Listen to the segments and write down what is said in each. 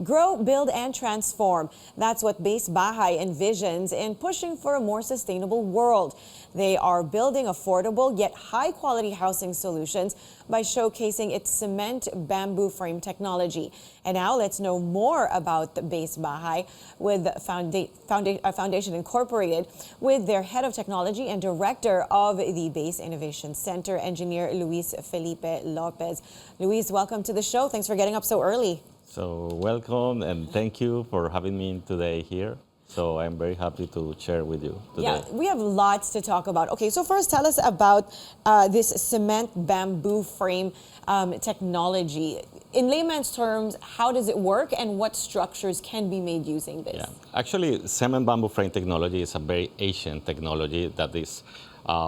Grow, build, and transform. That's what Base Bahay envisions in pushing for a more sustainable world. They are building affordable yet high-quality housing solutions by showcasing its cement bamboo frame technology. And now let's know more about the Base Bahay with Foundation Incorporated with their head of technology and director of the Base Innovation Center, engineer Felipe Lopez. Luis, welcome to the show. Thanks for getting up so early. So welcome and thank you for having me today here. So I'm very happy to share with you today. Yeah, we have lots to talk about. Okay, so first tell us about this cement bamboo frame technology. In layman's terms, how does it work and what structures can be made using this? Yeah, actually, cement bamboo frame technology is a very ancient technology that is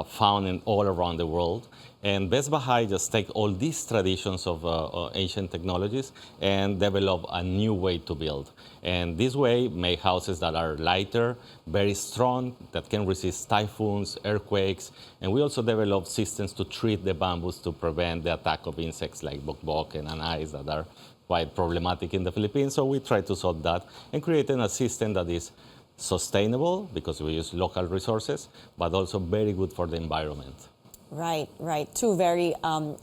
found in all around the world. And Base Bahay just take all these traditions of ancient technologies and develop a new way to build. And this way make houses that are lighter, very strong, that can resist typhoons, earthquakes. And we also develop systems to treat the bamboos to prevent the attack of insects like bokbok and anais that are quite problematic in the Philippines. So we try to solve that and creating a system that is sustainable because we use local resources, but also very good for the environment. Right, right. Two very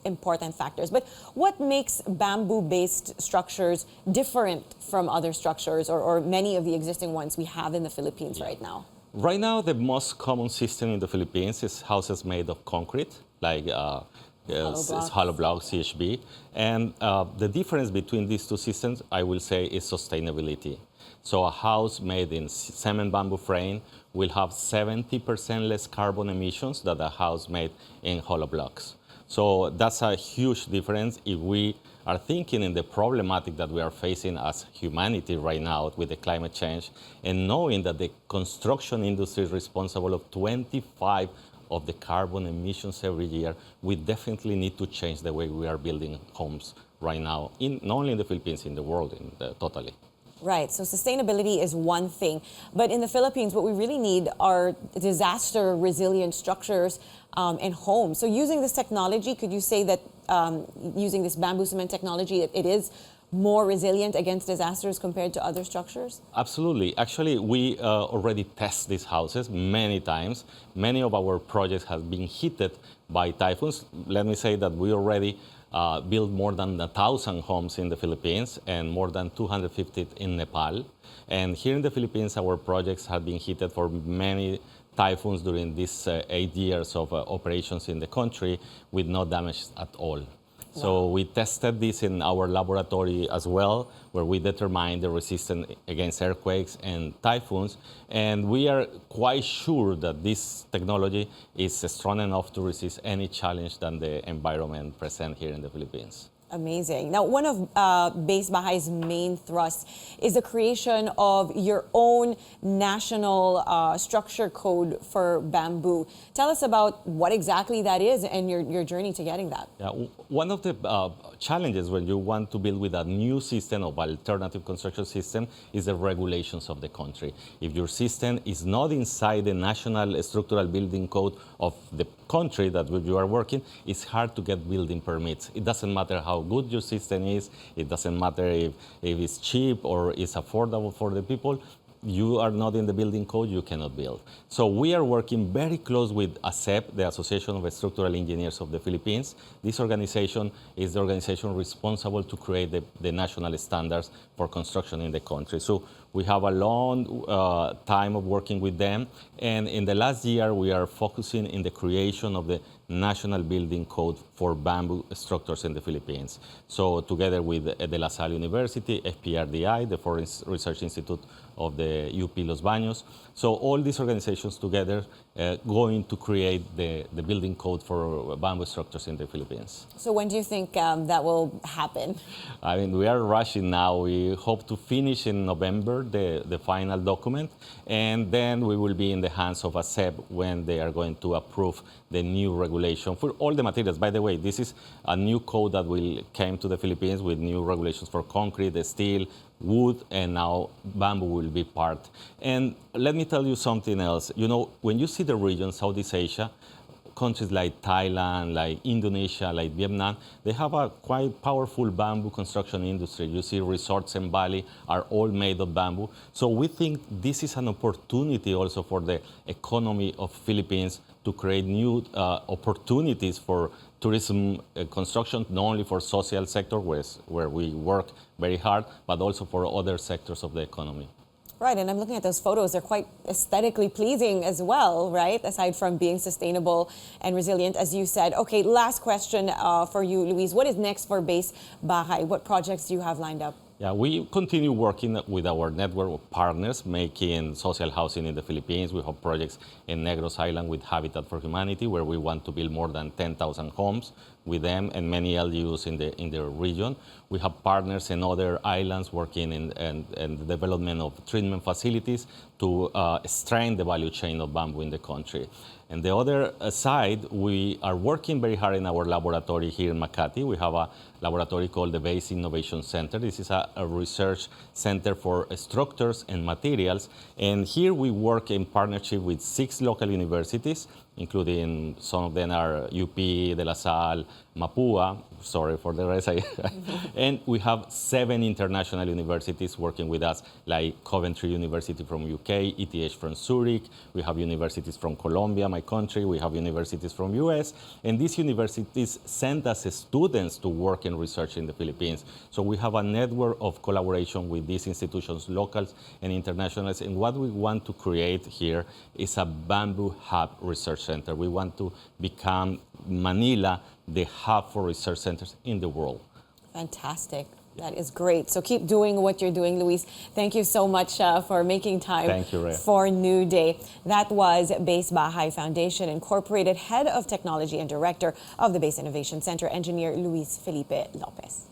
important factors. But what makes bamboo-based structures different from other structures or many of the existing ones we have in the Philippines right now? Right now, the most common system in the Philippines is houses made of concrete, like hollow blocks, CHB. And the difference between these two systems, I will say, is sustainability. So a house made in cement bamboo frame will have 70% less carbon emissions than a house made in hollow blocks. So that's a huge difference if we are thinking in the problematic that we are facing as humanity right now with the climate change and knowing that the construction industry is responsible of 25 of the carbon emissions every year. We definitely need to change the way we are building homes right now, not only in the Philippines, in the world, totally. Right, so sustainability is one thing, but in the Philippines, what we really need are disaster-resilient structures and homes. So using this technology, could you say that using this bamboo cement technology, it is more resilient against disasters compared to other structures? Absolutely. Actually, we already test these houses many times. Many of our projects have been hit by typhoons. Let me say that we already built more than 1,000 homes in the Philippines and more than 250 in Nepal. And here in the Philippines, our projects have been hit for many typhoons during these 8 years of operations in the country with no damage at all. Wow. So we tested this in our laboratory as well, where we determined the resistance against earthquakes and typhoons. And we are quite sure that this technology is strong enough to resist any challenge that the environment present here in the Philippines. Amazing. Now, one of Base Bahay's main thrusts is the creation of your own national structure code for bamboo. Tell us about what exactly that is and your journey to getting that. Yeah, one of the challenges when you want to build with a new system of alternative construction system is the regulations of the country. If your system is not inside the national structural building code of the country that you are working, it's hard to get building permits. It doesn't matter how good your system is, it doesn't matter if it's cheap or it's affordable for the people. You are not in the building code, you cannot build. So we are working very close with ASEP, the Association of Structural Engineers of the Philippines. This organization is the organization responsible to create the national standards for construction in the country. So we have a long time of working with them. And in the last year, we are focusing in the creation of the National Building Code for bamboo structures in the Philippines. So together with De La Salle University, FPRDI, the Forest Research Institute of the UP Los Baños. So all these organizations together going to create the building code for bamboo structures in the Philippines. So when do you think that will happen? I mean, we are rushing now. We hope to finish in November the final document, and then we will be in the hands of ASEP when they are going to approve the new regulation for all the materials. By the way, this is a new code that will came to the Philippines with new regulations for concrete, steel, wood, and now bamboo will be part. And let me tell you something else. You know, when you see the region, Southeast Asia, countries like Thailand, like Indonesia, like Vietnam, they have a quite powerful bamboo construction industry. You see resorts in Bali are all made of bamboo. So we think this is an opportunity also for the economy of Philippines to create new opportunities for tourism construction, not only for social sector where we work very hard, but also for other sectors of the economy. Right, and I'm looking at those photos. They're quite aesthetically pleasing as well, right? Aside from being sustainable and resilient, as you said. Okay, last question for you, Luis. What is next for Base Bahay? What projects do you have lined up? Yeah, we continue working with our network of partners, making social housing in the Philippines. We have projects in Negros Island with Habitat for Humanity, where we want to build more than 10,000 homes with them and many LGUs in the region. We have partners in other islands working in the development of treatment facilities to strengthen the value chain of bamboo in the country. And the other side, we are working very hard in our laboratory here in Makati. We have a laboratory called the Base Innovation Center. This is a research center for structures and materials. And here we work in partnership with 6 local universities, including some of them are UP, De La Salle, Mapua, sorry for the rest. And we have 7 international universities working with us, like Coventry University from UK, ETH from Zurich. We have universities from Colombia, my country. We have universities from US. And these universities send us students to work and research in the Philippines. So we have a network of collaboration with these institutions, locals and internationals. And what we want to create here is a bamboo hub research center. We want to become Manila, the hub for research centers in the world. Fantastic. That is great. So keep doing what you're doing, Luis. Thank you so much for making time for New Day. That was Base Bahay Foundation Incorporated, Head of Technology and Director of the Base Innovation Center, Engineer Luis Felipe Lopez.